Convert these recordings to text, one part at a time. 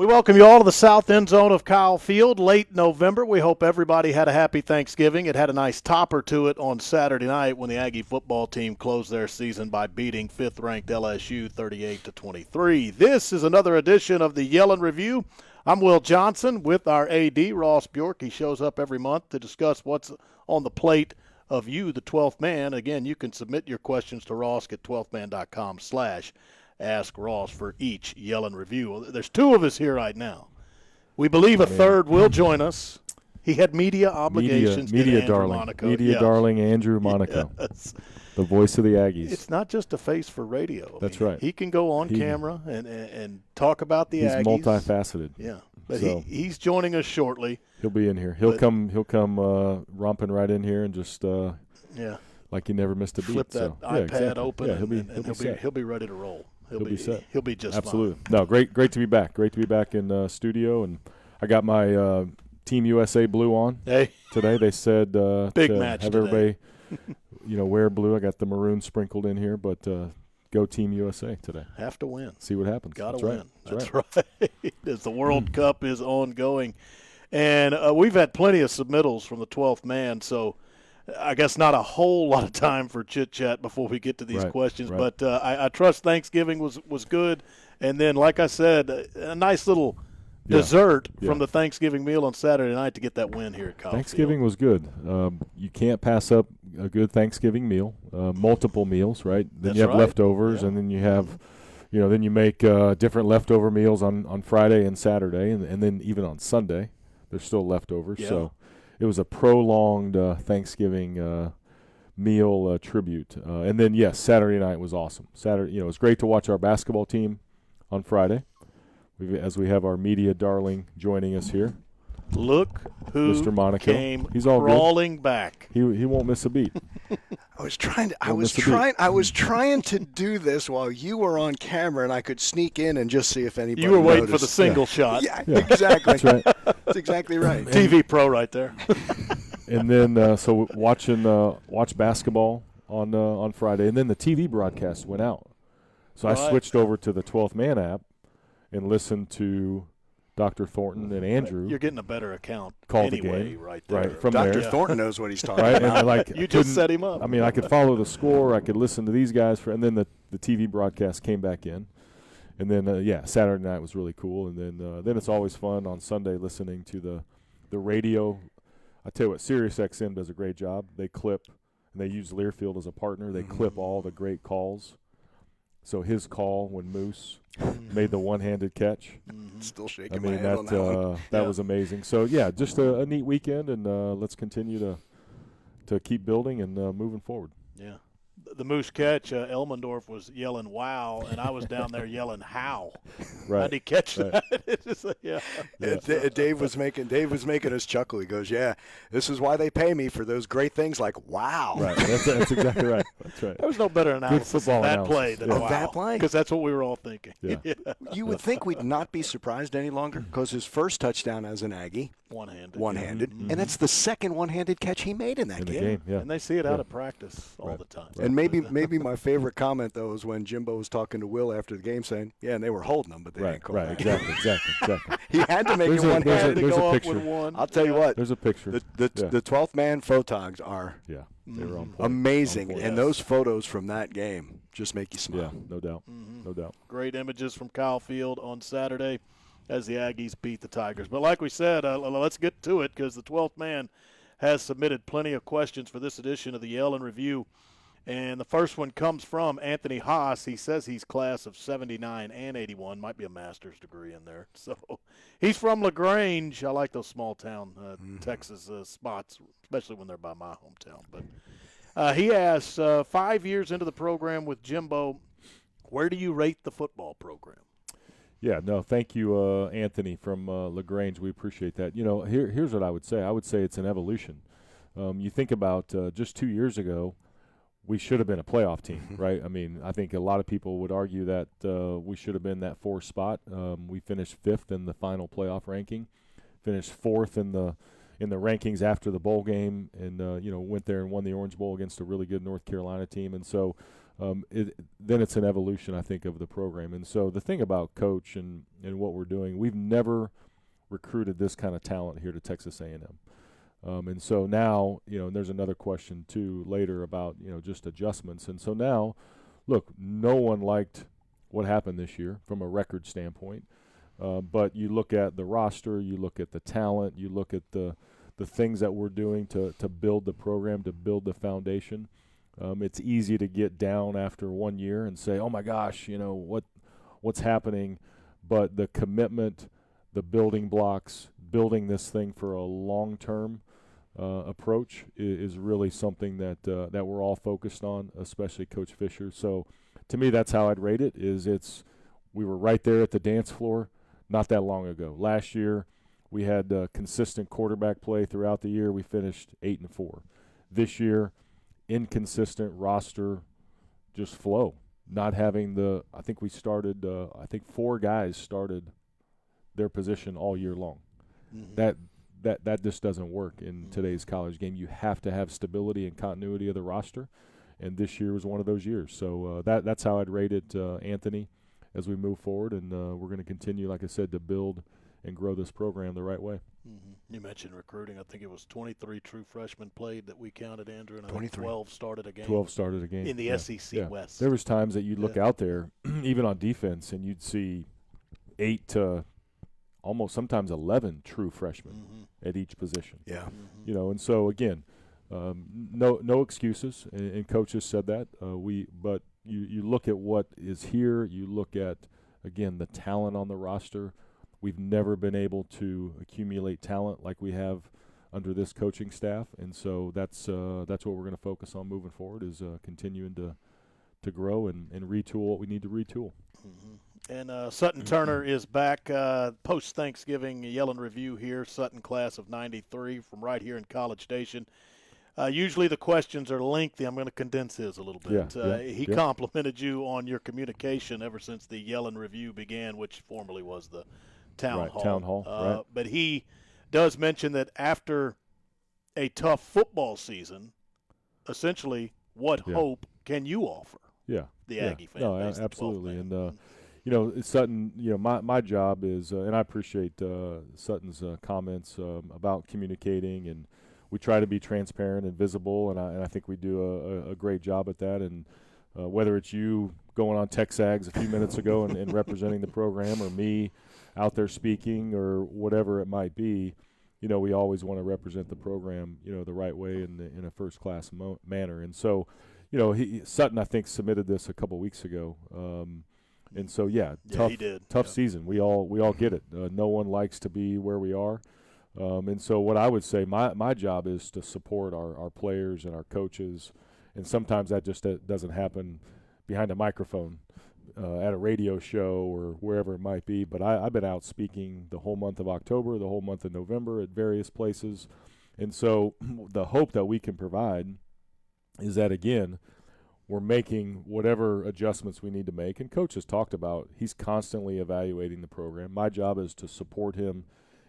We welcome you all to the south end zone of Kyle Field, late November. We hope everybody had a happy Thanksgiving. It had a nice topper to it on Saturday night when the Aggie football team closed their season by beating fifth-ranked LSU 38-23. This is another edition of the Yellen Review. I'm Will Johnson with our AD, Ross Bjork. He shows up every month to discuss what's on the plate of you, the 12th man. Again, you can submit your questions to Ross at 12thman.com/Ask Ross for each Yellen Review. There's two of us here right now. We believe a third will join us. He had media obligations. Media darling. Darling Andrew Monaco. Yes. The voice of the Aggies. It's not just a face for radio. That's right. He can go on camera and talk about the Aggies. He's multifaceted. Yeah. But so, he's joining us shortly. He'll be in here. He'll come romping right in here and just like he never missed a beat. Flip that iPad open. Yeah, he'll be ready to roll. He'll be set. He'll be just absolutely fine. No, great to be back. Great to be back in studio, and I got my Team USA blue on today. They said big to match have today. Everybody wear blue. I got the maroon sprinkled in here, but go Team USA today. Have to win. See what happens. Gotta win. That's right. As the World Cup is ongoing, and we've had plenty of submittals from the 12th man, so I guess not a whole lot of time for chit-chat before we get to these questions, but I trust Thanksgiving was good. And then, like I said, a nice little dessert from the Thanksgiving meal on Saturday night to get that win here at Kyle Thanksgiving Field. Was good. You can't pass up a good Thanksgiving meal, multiple meals, right? Then you have leftovers, and then you have then you make different leftover meals on Friday and Saturday, and then even on Sunday there's still leftovers. Yeah. So it was a prolonged Thanksgiving meal tribute. And then, yes, Saturday night was awesome. Saturday, it was great to watch our basketball team on Friday as we have our media darling joining us here. Look who Mr. Monaco. Came He's all crawling back. He won't miss a beat. I was trying to do this while you were on camera, and I could sneak in and just see if anybody You were waiting noticed. for the single shot. Yeah, exactly. That's right. That's exactly right. TV pro right there. And then so watch basketball on Friday, and then the TV broadcast went out. So I switched over to the 12th Man app and listened to Dr. Thornton and Andrew. You're getting a better account right there. Right, from Dr. Thornton knows what he's talking about. And you just set him up. I mean, I could follow the score. I could listen to these guys. And then the TV broadcast came back in. And then, Saturday night was really cool. And then it's always fun on Sunday listening to the radio. I tell you what, SiriusXM does a great job. They clip, and they use Learfield as a partner. They clip all the great calls. So his call when Moose made the one-handed catch. Still shaking my head on that one. That was amazing. So, just a neat weekend, and let's continue to keep building and moving forward. Yeah. The Moose catch, Elmendorf was yelling "wow," and I was down there yelling "how." Right. How'd he catch that? It's just Dave was making us chuckle. He goes, "Yeah, this is why they pay me for those great things like wow." Right. That's exactly right. That's right. There was no better analysis of that play than wow. That play, because that's what we were all thinking. Yeah. You would think we'd not be surprised any longer because his first touchdown as an Aggie, one-handed, and that's the second one-handed catch he made in that game. Yeah. And they see it out of practice all the time. And maybe my favorite comment though is when Jimbo was talking to Will after the game, saying, "Yeah, and they were holding them, but they didn't call that." Exactly. He had to make it one-handed to go up with one. I'll tell you what. There's a picture. The 12th man photogs are they were on point. Amazing, and those photos from that game just make you smile. Yeah, no doubt. No doubt. Great images from Kyle Field on Saturday as the Aggies beat the Tigers. But like we said, let's get to it because the 12th man has submitted plenty of questions for this edition of the Yellen Review. And the first one comes from Anthony Haas. He says he's class of 79 and 81. Might be a master's degree in there. So he's from LaGrange. I like those small town Texas spots, especially when they're by my hometown. But he asks, 5 years into the program with Jimbo, where do you rate the football program? Yeah, no, thank you, Anthony from LaGrange. We appreciate that. Here's what I would say. I would say it's an evolution. You think about just 2 years ago, we should have been a playoff team, right? I mean, I think a lot of people would argue that we should have been that fourth spot. We finished fifth in the final playoff ranking, finished fourth in the rankings after the bowl game, and went there and won the Orange Bowl against a really good North Carolina team. And so then it's an evolution, I think, of the program. And so the thing about Coach and what we're doing, we've never recruited this kind of talent here to Texas A&M. And so now, and there's another question, too, later about, just adjustments. And so now, look, no one liked what happened this year from a record standpoint. But you look at the roster, you look at the talent, you look at the things that we're doing to build the program, to build the foundation. It's easy to get down after 1 year and say, oh, my gosh, what's happening? But the commitment, the building blocks, building this thing for a long-term approach is really something that we're all focused on, especially Coach Fisher. So to me, that's how I'd rate it, we were right there at the dance floor not that long ago. Last year, we had consistent quarterback play throughout the year. We finished 8-4. This year, inconsistent roster, just flow. Not having I think we started, 4 guys started their position all year long. Mm-hmm. That just doesn't work in today's college game. You have to have stability and continuity of the roster, and this year was one of those years. So that's how I'd rate it, Anthony, as we move forward, and we're going to continue, like I said, to build and grow this program the right way. Mm-hmm. You mentioned recruiting. I think it was 23 true freshmen played that we counted, Andrew, and I think 12 started a game. 12 started a game. In the SEC West. There was times that you'd look out there, even on defense, and you'd see 8 to almost sometimes 11 true freshmen at each position. Yeah. And so, again, no excuses, and coaches said that. But you look at what is here. You look at, again, the talent on the roster. We've never been able to accumulate talent like we have under this coaching staff, and so that's what we're going to focus on moving forward, is continuing to grow and retool what we need to retool. Mm-hmm. And Sutton Turner is back post-Thanksgiving Yell and Review here, Sutton class of 93 from right here in College Station. Usually the questions are lengthy. I'm going to condense his a little bit. He complimented you on your communication ever since the Yell and Review began, which formerly was the Town Hall. Right. But he does mention that after a tough football season, essentially what hope can you offer the Aggie fan base? No, absolutely. And, Sutton, my job is, and I appreciate Sutton's comments about communicating, and we try to be transparent and visible, and I think we do a great job at that. And whether it's you going on TexAgs a few minutes ago and representing the program, or me out there speaking, or whatever it might be, we always want to represent the program, the right way in a first-class manner. And so, Sutton, I think, submitted this a couple weeks ago. And so, tough, he did. Tough season. We all get it. No one likes to be where we are. And so what I would say, my job is to support our players and our coaches. And sometimes that just doesn't happen behind a microphone at a radio show or wherever it might be. But I've been out speaking the whole month of October, the whole month of November at various places. And so the hope that we can provide is that, again, we're making whatever adjustments we need to make. And Coach has talked about he's constantly evaluating the program. My job is to support him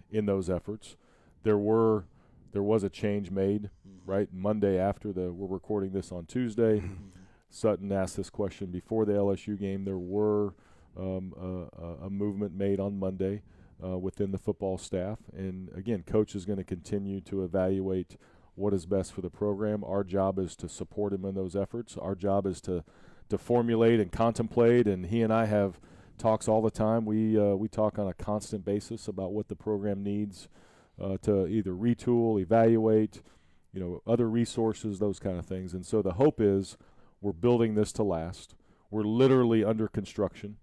in those efforts. There was a change made, right? Monday after we're recording this on Tuesday. Sutton asked this question before the LSU game. There were a movement made on Monday within the football staff. And, again, Coach is going to continue to evaluate what is best for the program. Our job is to support him in those efforts. Our job is to formulate and contemplate, and he and I have talks all the time. We talk on a constant basis about what the program needs to either retool, evaluate, other resources, those kind of things. And so the hope is we're building this to last. We're literally under construction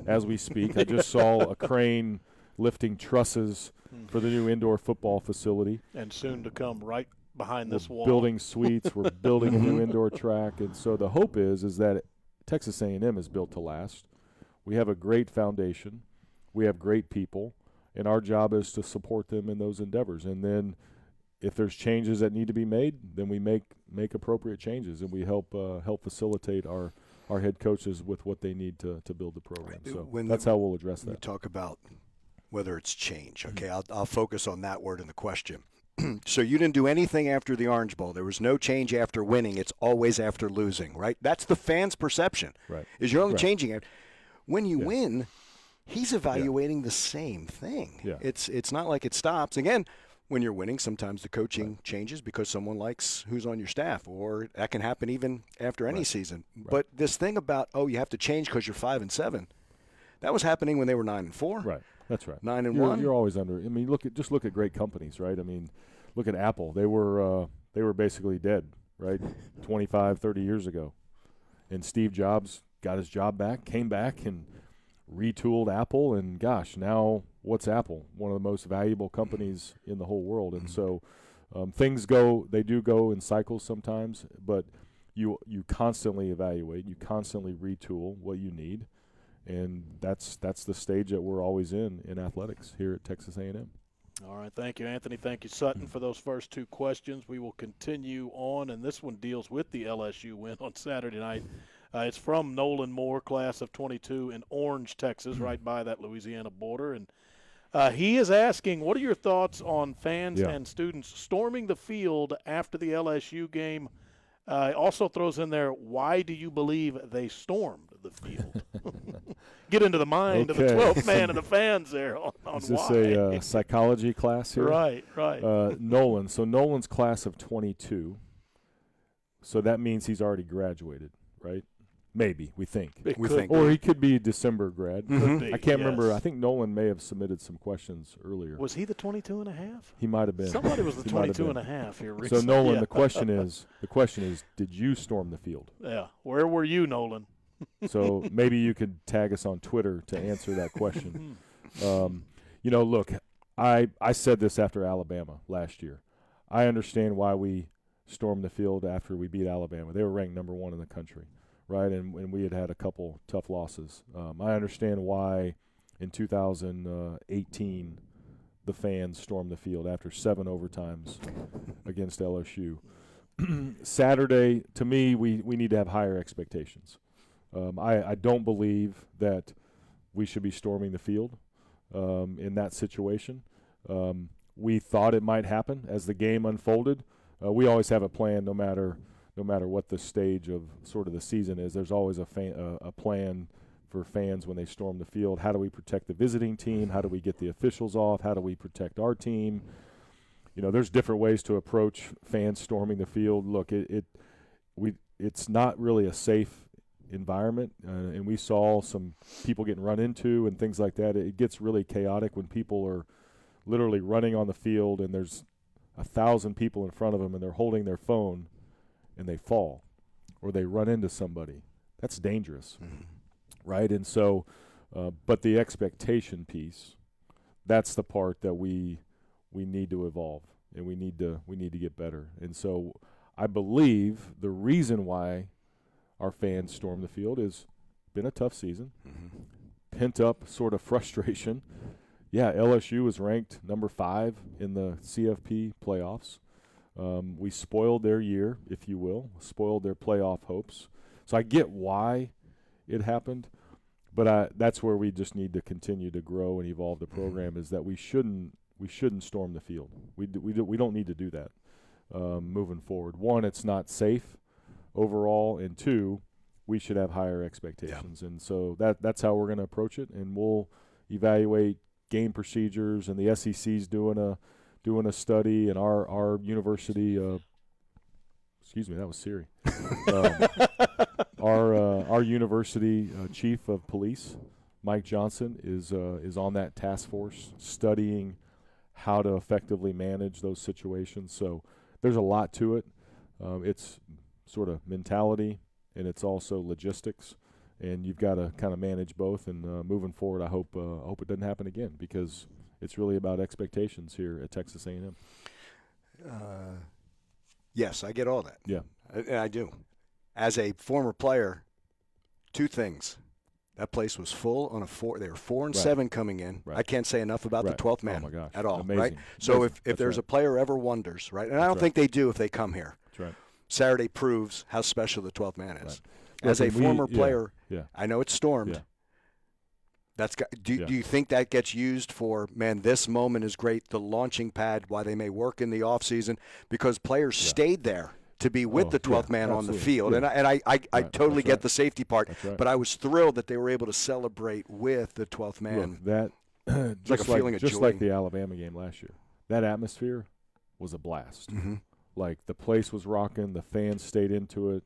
as we speak. I just saw a crane lifting trusses for the new indoor football facility. And soon to come right behind this wall. Building suites. We're building a new indoor track. And so the hope is that Texas A&M is built to last. We have a great foundation. We have great people. And our job is to support them in those endeavors. And then if there's changes that need to be made, then we make appropriate changes, and we help facilitate our head coaches with what they need to build the program. So that's how we'll address that. You talk about whether it's change. Okay, I'll focus on that word in the question. So you didn't do anything after the Orange Bowl. There was no change after winning. It's always after losing, right? That's the fans' perception. Right. Is you're only changing it. When you win, he's evaluating the same thing. Yeah. It's not like it stops. Again, when you're winning, sometimes the coaching changes because someone likes who's on your staff, or that can happen even after any season. Right. But this thing about, you have to change because you're 5-7, that was happening when they were 9-4. Right. That's right. 9-1. You're always under. I mean, just look at great companies, right? I mean, look at Apple. They were basically dead, right? 25, 30 years ago, and Steve Jobs got his job back, came back, and retooled Apple. And gosh, now what's Apple? One of the most valuable companies in the whole world. And so things they do go in cycles sometimes, but you constantly evaluate, you constantly retool what you need. And that's the stage that we're always in athletics here at Texas A&M. All right, thank you, Anthony. Thank you, Sutton, for those first two questions. We will continue on, and this one deals with the LSU win on Saturday night. It's from Nolan Moore, class of 22 in Orange, Texas, right by that Louisiana border. And he is asking, what are your thoughts on fans and students storming the field after the LSU game? Also throws in there, why do you believe they stormed the field? Get into the mind of the 12th man of the fans there on Is this why. a psychology class here? Right. Nolan. So Nolan's class of 22. So that means he's already graduated, right? Maybe, we think. We think. Or he could be a December grad. Mm-hmm. I can't remember. I think Nolan may have submitted some questions earlier. Was he the 22 and a half? He might have been. Somebody was the He might have 22 been. and a half here So recently. Nolan, the question is, did you storm the field? Yeah. Where were you, Nolan? So maybe you could tag us on Twitter to answer that question. Look, I said this after Alabama last year. I understand why we stormed the field after we beat Alabama. They were ranked number 1 in the country, right? And we had a couple tough losses. I understand why in 2018 the fans stormed the field after 7 overtimes against LSU. Saturday, to me, we need to have higher expectations. I don't believe that we should be storming the field in that situation. We thought it might happen as the game unfolded. We always have a plan, no matter what the stage of sort of the season is. There's always a plan for fans when they storm the field. How do we protect the visiting team? How do we get the officials off? How do we protect our team? There's different ways to approach fans storming the field. Look, it's not really a safe environment, and we saw some people getting run into and things like that. It gets really chaotic when people are literally running on the field and there's 1,000 people in front of them and they're holding their phone and they fall or they run into somebody. That's dangerous, right? And so, but the expectation piece, that's the part that we need to evolve and we need to get better. And so I believe the reason why our fans storm the field has been a tough season, pent up sort of frustration. Yeah, LSU was ranked number 5 in the CFP playoffs. We spoiled their year, if you will, spoiled their playoff hopes. So I get why it happened, but that's where we just need to continue to grow and evolve the program. Is that we shouldn't storm the field. We don't need to do that moving forward. One, it's not safe overall, and 2, we should have higher expectations. And so that's how we're going to approach it, and we'll evaluate game procedures, and the SEC's doing a study, and our university excuse me, that was Siri. Our university chief of police, Mike Johnson, is on that task force studying how to effectively manage those situations. So there's a lot to it. It's sort of mentality, and it's also logistics, and you've got to kind of manage both. And moving forward, I hope it doesn't happen again, because it's really about expectations here at Texas A&M. Yes, I get all that. Yeah, I do. As a former player, 2 things. That place was full on a 4. They were 4-7 coming in. Right. I can't say enough about the 12th man at all. Amazing. Right? So Amazing. if there's a player ever wonders, right, and I don't think they do if they come here. That's right. Saturday proves how special the 12th man is. Right. As a former player, yeah. I know it's stormed. Yeah. Do you think that gets used for, man, this moment is great, the launching pad, why they may work in the offseason, because players stayed there to be with the 12th man on the field. Yeah. And I totally get the safety part, right. but I was thrilled that they were able to celebrate with the 12th man. Look, that like a feeling of joy. Just like the Alabama game last year. That atmosphere was a blast. Mm-hmm. Like, the place was rocking, the fans stayed into it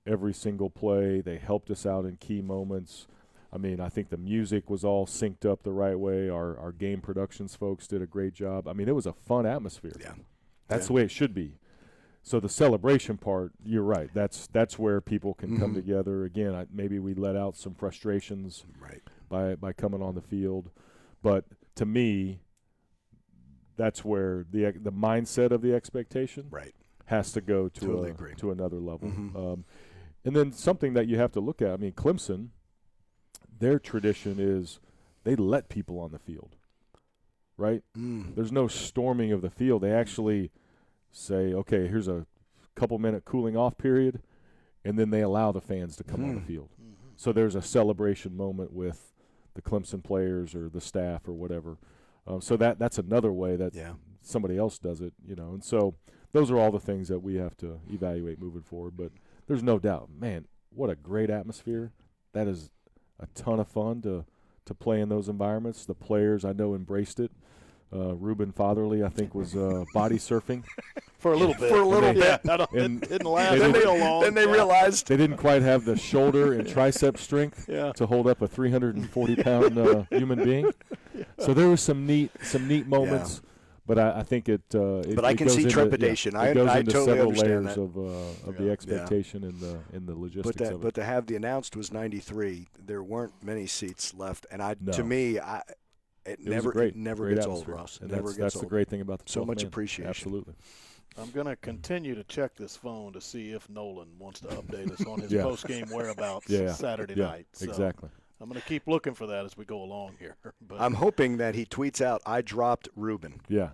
every single play. They helped us out in key moments. I mean, I think the music was all synced up the right way. Our game productions folks did a great job. I mean, it was a fun atmosphere. Yeah. That's the way it should be. So the celebration part, you're right. That's where people can come together. Again, maybe we let out some frustrations by coming on the field. But to me, that's where the mindset of the expectation has to go to another level. Mm-hmm. And then something that you have to look at, I mean, Clemson, their tradition is they let people on the field, right? There's no storming of the field. They actually say, okay, here's a couple-minute cooling-off period, and then they allow the fans to come on the field. So there's a celebration moment with the Clemson players or the staff or whatever. So that's another way that somebody else does it, you know. And so those are all the things that we have to evaluate moving forward. But there's no doubt, man, what a great atmosphere. That is a ton of fun to play in those environments. The players, I know, embraced it. Ruben Fatherly, I think, was body surfing. For a little bit. Didn't last real long. Then they realized. They didn't quite have the shoulder and tricep strength to hold up a 340-pound human being. So there was some neat moments. But I think it but I can goes see into, trepidation. It goes I into totally several understand layers that. of the expectation and the logistics of it. But to have the announced was 93, there weren't many seats left. And No. to me, it never gets old, atmosphere. Ross. And never gets that's old. the great thing about the 12th So much man. appreciation. Absolutely. I'm going to continue to check this phone to see if Nolan wants to update us on his post-game whereabouts Saturday night. So exactly. I'm going to keep looking for that as we go along here. But I'm hoping that he tweets out, I dropped Ruben. Yeah.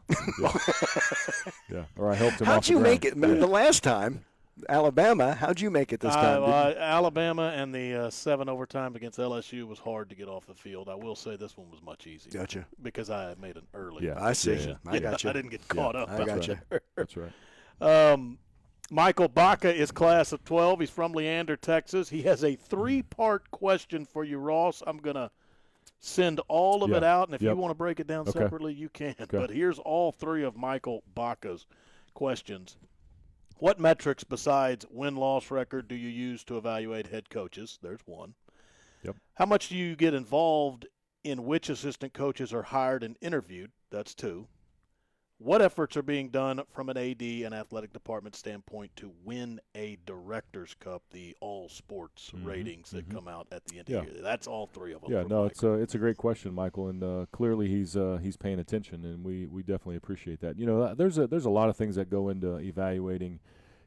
Or I helped him How'd off you the make ground. it? The last time, Alabama, how'd you make it this time? Alabama and the 7 overtime against LSU was hard to get off the field. I will say this one was much easier. Gotcha. Because I made an early. Yeah. I see. Yeah. I got you. I didn't get caught up. I got you. That's right. Michael Baca is class of 12. He's from Leander, Texas. He has a 3-part question for you, Ross. I'm going to send all of it out, and if you want to break it down separately, you can. Okay. But here's all 3 of Michael Baca's questions. What metrics besides win-loss record do you use to evaluate head coaches? There's one. Yep. How much do you get involved in which assistant coaches are hired and interviewed? That's 2. What efforts are being done from an AD and athletic department standpoint to win a Director's Cup, the all sports ratings that come out at the end of the year? That's all 3 of them. Yeah, no, it's a great question, Michael, and clearly he's paying attention, and we definitely appreciate that. You know, there's a lot of things that go into evaluating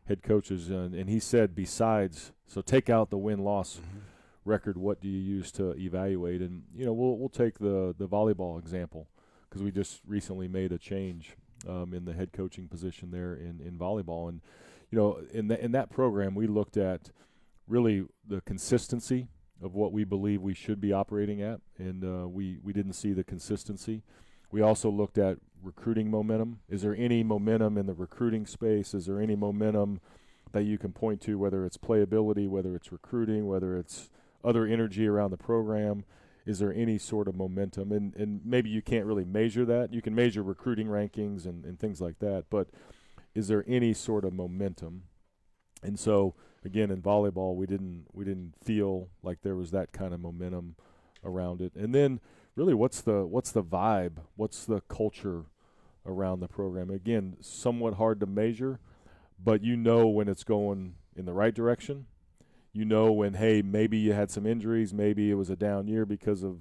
head coaches, and he said besides, so take out the win-loss record, what do you use to evaluate? And you know, we'll take the volleyball example because we just recently made a change in the head coaching position there in volleyball. And, you know, in that program, we looked at really the consistency of what we believe we should be operating at, and we didn't see the consistency. We also looked at recruiting momentum. Is there any momentum in the recruiting space? Is there any momentum that you can point to, whether it's playability, whether it's recruiting, whether it's other energy around the program? Is there any sort of momentum? And maybe you can't really measure that. You can measure recruiting rankings and things like that, but is there any sort of momentum? And so, again, in volleyball, we didn't feel like there was that kind of momentum around it. And then, really, what's the vibe? What's the culture around the program? Again, somewhat hard to measure, but you know when it's going in the right direction. You know when, hey, maybe you had some injuries, maybe it was a down year because of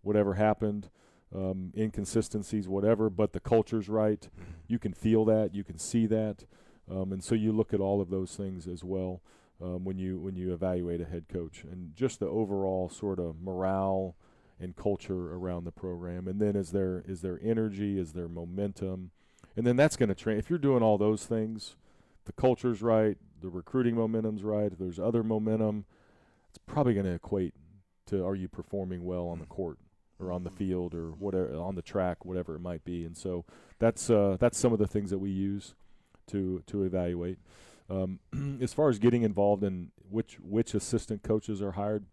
whatever happened, inconsistencies, whatever, but the culture's right. You can feel that. You can see that. And so you look at all of those things as well when you evaluate a head coach. And just the overall sort of morale and culture around the program. And then is there energy? Is there momentum? And then that's going to train. If you're doing all those things, the culture's right, the recruiting momentum's right, if there's other momentum, it's probably going to equate to, are you performing well on the court? or on the field or whatever, on the track, whatever it might be. And so that's some of the things that we use to evaluate. As far as getting involved in which assistant coaches are hired,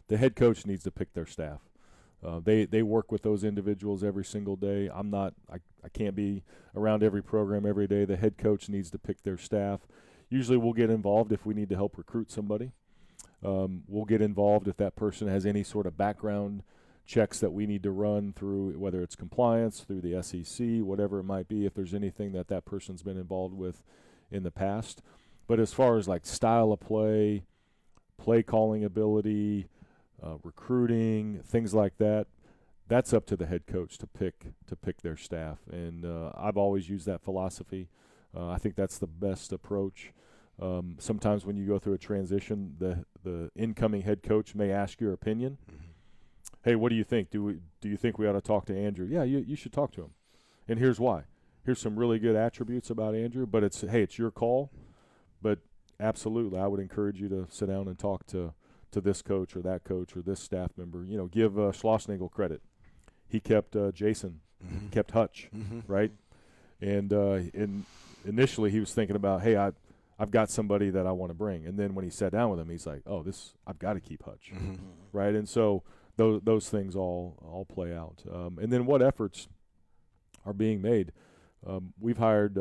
the head coach needs to pick their staff. They work with those individuals every single day. I can't be around every program every day. The head coach needs to pick their staff. Usually we'll get involved if we need to help recruit somebody. We'll get involved if that person has any sort of background checks that we need to run through, whether it's compliance, through the SEC, whatever it might be, if there's anything that person's been involved with in the past. But as far as like style of play calling ability, recruiting, things like that, that's up to the head coach to pick their staff. And I've always used that philosophy. I think that's the best approach. Sometimes when you go through a transition, the incoming head coach may ask your opinion. Mm-hmm. Hey, what do you think? Do you think we ought to talk to Andrew? Yeah, you should talk to him. And here's why. Here's some really good attributes about Andrew, but it's your call. But absolutely, I would encourage you to sit down and talk to this coach or that coach or this staff member. You know, give Schlossnagel credit. He kept Jason, mm-hmm. kept Hutch, mm-hmm. right? And initially he was thinking about, hey, I've got somebody that I want to bring. And then when he sat down with him, he's like, oh, I've got to keep Hutch, mm-hmm. right? And so those things all play out. And then what efforts are being made? We've hired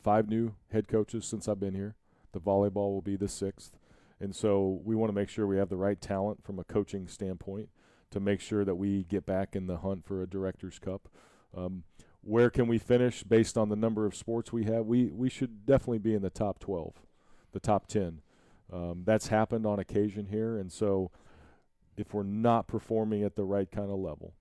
5 new head coaches since I've been here. The volleyball will be the 6th. And so we want to make sure we have the right talent from a coaching standpoint to make sure that we get back in the hunt for a Director's Cup. Where can we finish based on the number of sports we have? We should definitely be in the top 12, the top 10. That's happened on occasion here. And so if we're not performing at the right kind of level,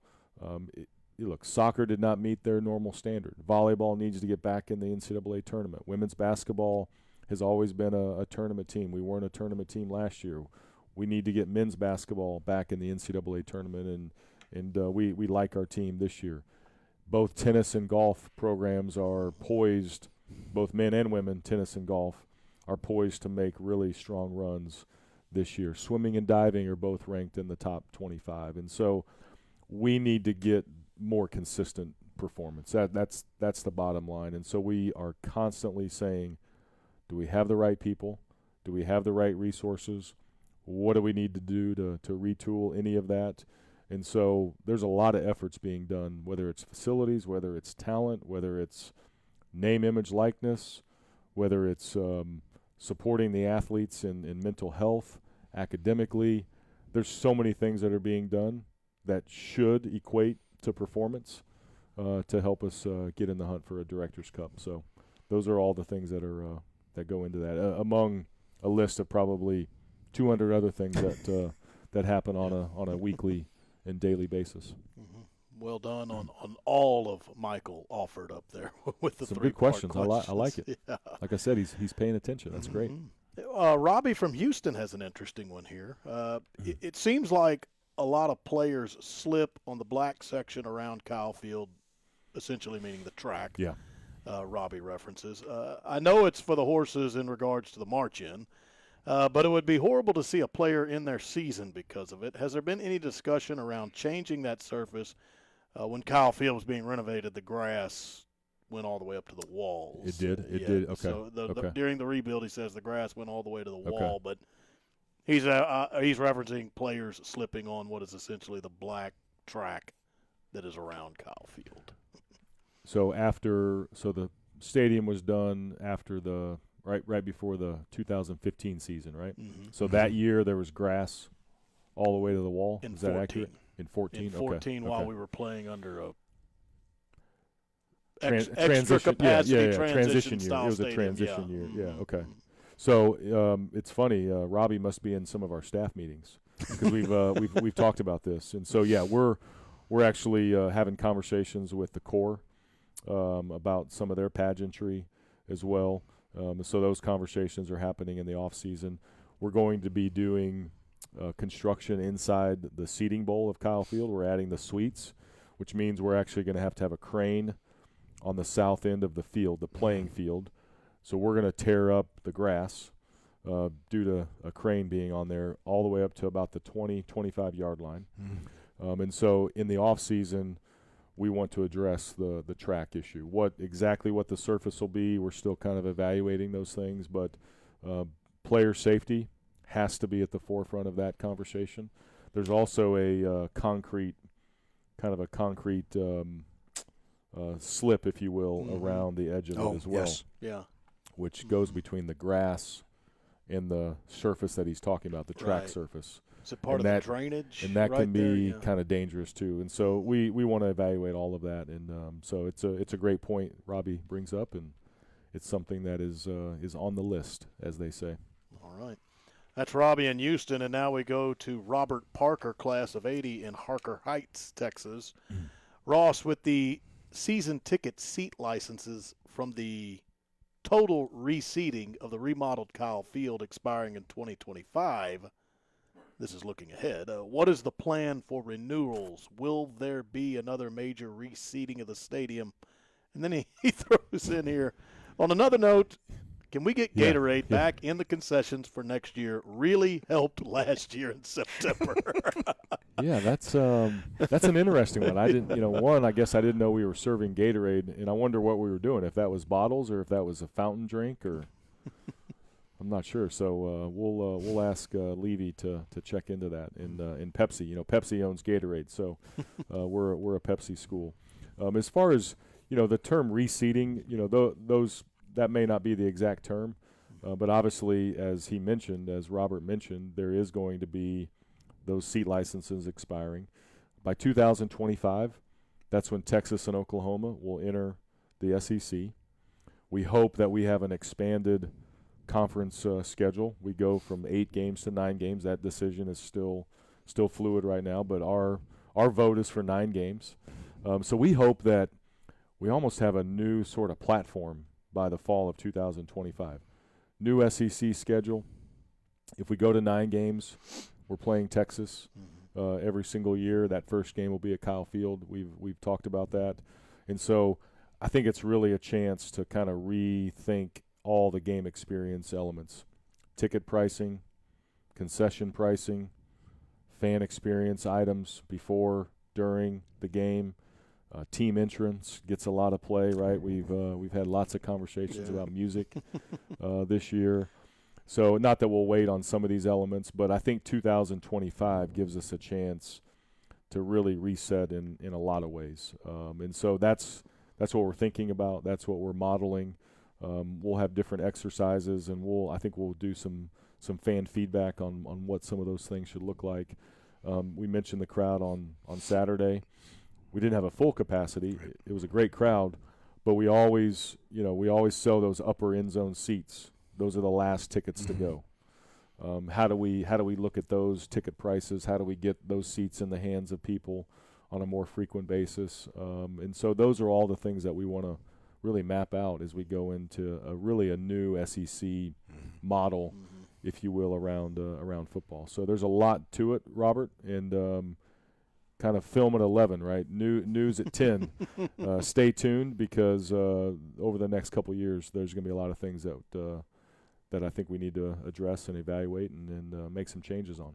look, soccer did not meet their normal standard. Volleyball needs to get back in the NCAA tournament. Women's basketball has always been a tournament team. We weren't a tournament team last year. We need to get men's basketball back in the NCAA tournament, and we like our team this year. Both tennis and golf programs are poised, both men and women, tennis and golf, are poised to make really strong runs this year. Swimming and diving are both ranked in the top 25, and so we need to get more consistent performance. That's the bottom line, and so we are constantly saying, do we have the right people? Do we have the right resources? What do we need to do to retool any of that? And so there's a lot of efforts being done, whether it's facilities, whether it's talent, whether it's name, image, likeness, whether it's supporting the athletes in mental health, academically. There's so many things that are being done that should equate to performance to help us get in the hunt for a Director's Cup. So those are all the things that are that go into that, among a list of probably 200 other things that happen on a weekly and daily basis. Mm-hmm. Well done on all of Michael offered up there with the some three good questions. I questions. like it. Yeah. Like I said, he's paying attention. That's great. Robbie from Houston has an interesting one here. It seems like a lot of players slip on the black section around Kyle Field, essentially meaning the track. Yeah. Robbie references. I know it's for the horses in regards to the march-in, but it would be horrible to see a player in their season because of it. Has there been any discussion around changing that surface? When Kyle Field was being renovated, the grass went all the way up to the walls. It did? It did? Okay. So during the rebuild, he says the grass went all the way to the wall, but he's referencing players slipping on what is essentially the black track that is around Kyle Field. So the stadium was done after the right before the 2015 season, right? Mm-hmm. So that year there was grass all the way to the wall. Is that accurate? In 14? In 14 while we were playing under a transition year. It was a transition year. Yeah, okay. So it's funny. Robbie must be in some of our staff meetings because we've talked about this, and so we're actually having conversations with the Corps about some of their pageantry as well. So those conversations are happening in the off season. We're going to be doing construction inside the seating bowl of Kyle Field. We're adding the suites, which means we're actually going to have a crane on the south end of the field, the playing field. So we're going to tear up the grass due to a crane being on there all the way up to about the 20, 25-yard line. And so in the off season, we want to address the track issue. What the surface will be, we're still kind of evaluating those things, but player safety has to be at the forefront of that conversation. There's also a concrete slip, if you will, around the edge of it as well. Yes. Yeah. Which goes between the grass and the surface that he's talking about, the track surface. Is it part of the drainage? And that can be kind of dangerous too. And so we want to evaluate all of that. And so it's a great point Robbie brings up, and it's something that is on the list, as they say. All right. That's Robbie in Houston, and now we go to Robert Parker, class of 80 in Harker Heights, Texas. Ross, with the season ticket seat licenses from the total reseating of the remodeled Kyle Field expiring in 2025, this is looking ahead. What is the plan for renewals? Will there be another major reseating of the stadium? And then he throws in here, on another note, can we get Gatorade back in the concessions for next year? Really helped last year in September. Yeah, that's an interesting one. I didn't, I guess I didn't know we were serving Gatorade, and I wonder what we were doing. If that was bottles or if that was a fountain drink, or I'm not sure. So we'll ask Levy to check into that. And Pepsi, Pepsi owns Gatorade, so we're a Pepsi school. As far as the term reseating, those. That may not be the exact term, but obviously, as Robert mentioned, there is going to be those seat licenses expiring. By 2025, that's when Texas and Oklahoma will enter the SEC. We hope that we have an expanded conference schedule. We go from 8 games to 9 games. That decision is still fluid right now, but our vote is for 9 games. So we hope that we almost have a new sort of platform by the fall of 2025. New SEC schedule. If we go to 9 games, we're playing Texas every single year. That first game will be at Kyle Field. We've talked about that. And so I think it's really a chance to kind of rethink all the game experience elements. Ticket pricing, concession pricing, fan experience items before, during the game. Team entrance gets a lot of play, right? We've had lots of conversations about music this year. So not that we'll wait on some of these elements, but I think 2025 gives us a chance to really reset in a lot of ways. And so that's what we're thinking about. That's what we're modeling. We'll have different exercises, and I think we'll do some fan feedback on what some of those things should look like. We mentioned the crowd on Saturday. We didn't have a full capacity. Right. It was a great crowd, but we always sell those upper end zone seats. Those are the last tickets to go. How do we look at those ticket prices? How do we get those seats in the hands of people on a more frequent basis? And so those are all the things that we want to really map out as we go into a new SEC model, if you will, around football. So there's a lot to it, Robert, and kind of film at 11, right? News at 10. Stay tuned, because over the next couple of years, there's going to be a lot of things that I think we need to address and evaluate and make some changes on.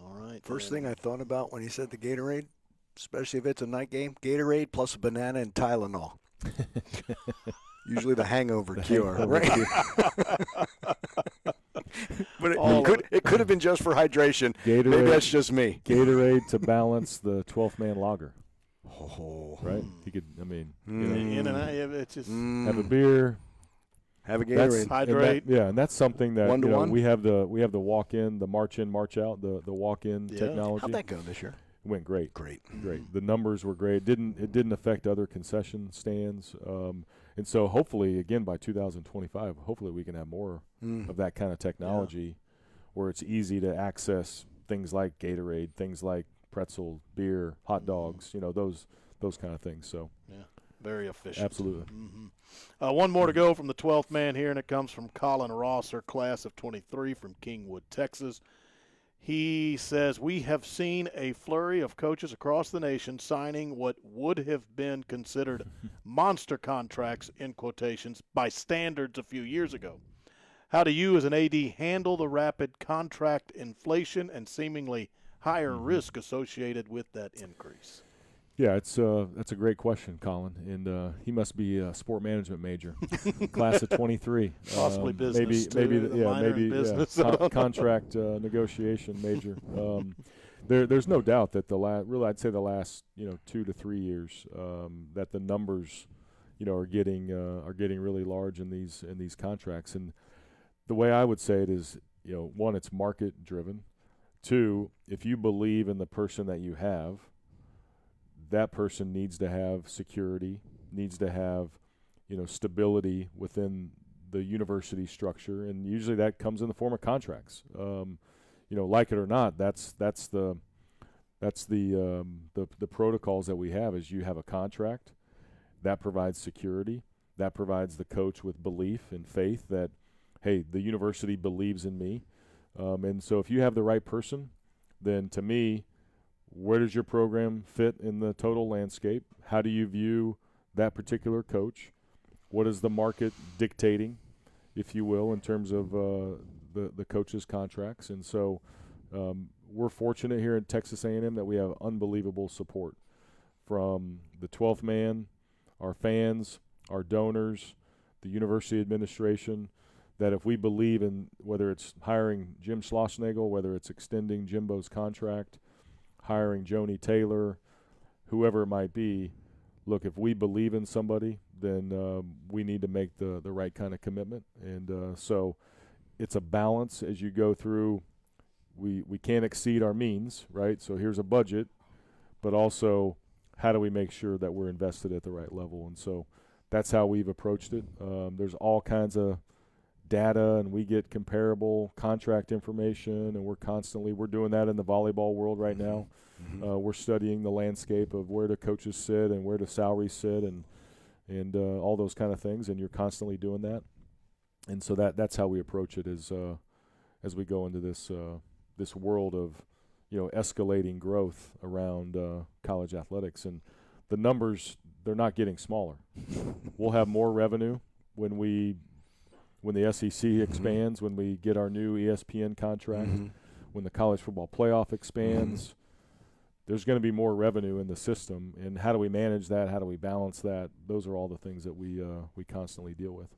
All right. First thing I thought about when you said the Gatorade, especially if it's a night game, Gatorade plus a banana and Tylenol. Usually the hangover cure, right? But it could have been just for hydration. Gatorade, maybe that's just me. Gatorade to balance the 12th man lager. Oh, right? He could. I mean, in and out. It's just have a beer, have a Gatorade, hydrate. And that's something that one. We have the walk in, the march in, march out, the walk in technology. How'd that go this year? It went great. Great. The numbers were great. It didn't affect other concession stands. And so hopefully, again, by 2025, hopefully we can have more of that kind of technology where it's easy to access things like Gatorade, things like pretzel, beer, hot dogs, those kind of things. So very efficient. Absolutely. One more to go from the 12th man here, and it comes from Colin Rosser, class of 23 from Kingwood, Texas. He says, we have seen a flurry of coaches across the nation signing what would have been considered monster contracts, in quotations, by standards a few years ago. How do you as an AD handle the rapid contract inflation and seemingly higher risk associated with that increase? Yeah, that's a great question, Colin. And he must be a sport management major, class of 23. Possibly business, maybe business. Contract negotiation major. There's no doubt that I'd say the last 2 to 3 years that the numbers are getting really large in these contracts. And the way I would say it is, one, it's market driven. Two, if you believe in the person that you have, that person needs to have security, needs to have, stability within the university structure, and usually that comes in the form of contracts. Like it or not, that's the protocols that we have. Is you have a contract that provides security, that provides the coach with belief and faith that, hey, the university believes in me, and so if you have the right person, then to me, where does your program fit in the total landscape? How do you view that particular coach? What is the market dictating, if you will, in terms of the coaches' contracts? And so we're fortunate here at Texas A&M that we have unbelievable support from the 12th man, our fans, our donors, the university administration, that if we believe in whether it's hiring Jim Schlossnagel, whether it's extending Jimbo's contract, hiring Joni Taylor, whoever it might be, look, if we believe in somebody, then we need to make the right kind of commitment. And so it's a balance as you go through. We can't exceed our means, right? So here's a budget, but also how do we make sure that we're invested at the right level? And so that's how we've approached it. There's all kinds of data, and we get comparable contract information, and we're doing that in the volleyball world right now. We're studying the landscape of where do coaches sit and where do salaries sit, and all those kind of things, and you're constantly doing that. And so that's how we approach it as we go into this world of escalating growth around college athletics. And the numbers, they're not getting smaller. We'll have more revenue when the SEC expands, when we get our new ESPN contract, when the college football playoff expands, there's going to be more revenue in the system. And how do we manage that? How do we balance that? Those are all the things that we constantly deal with.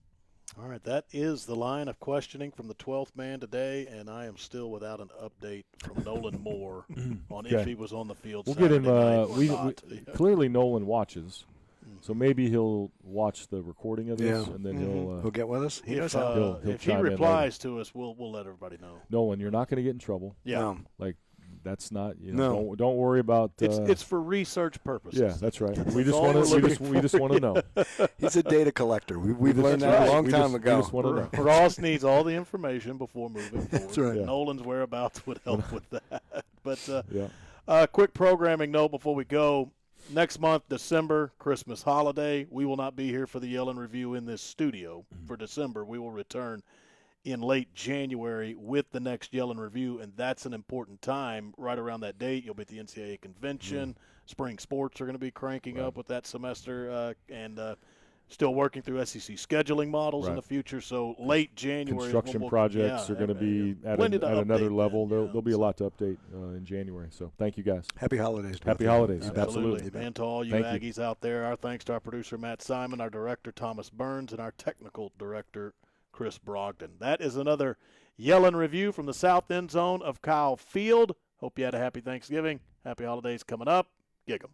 All right, that is the line of questioning from the 12th man today, and I am still without an update from Nolan Moore on if he was on the field. We'll Saturday get him. night or not. Clearly, Nolan watches. So maybe he'll watch the recording of this, and then he'll get with us. If he replies to us, we'll let everybody know. Nolan, you're not going to get in trouble. Yeah, that's not. Don't worry about. It's for research purposes. Yeah, that's right. We just want to know. He's a data collector. We've learned that a long time ago. We just want to know. Ross needs all the information before moving forward. That's right. Nolan's whereabouts would help with that. But quick programming note before we go. Next month, December, Christmas holiday. We will not be here for the Yellen Review in this studio for December. We will return in late January with the next Yellen Review, and that's an important time. Right around that date, you'll be at the NCAA convention. Spring sports are going to be cranking up with that semester, and still working through SEC scheduling models in the future. So late January. Construction projects are going to be at another level. There'll be a lot to update in January. So thank you, guys. Happy holidays. Happy holidays. Absolutely. And to all you Aggies out there, our thanks to our producer, Matt Simon, our director, Thomas Burns, and our technical director, Chris Brogdon. That is another Yellen Review from the south end zone of Kyle Field. Hope you had a happy Thanksgiving. Happy holidays coming up. Gig 'em.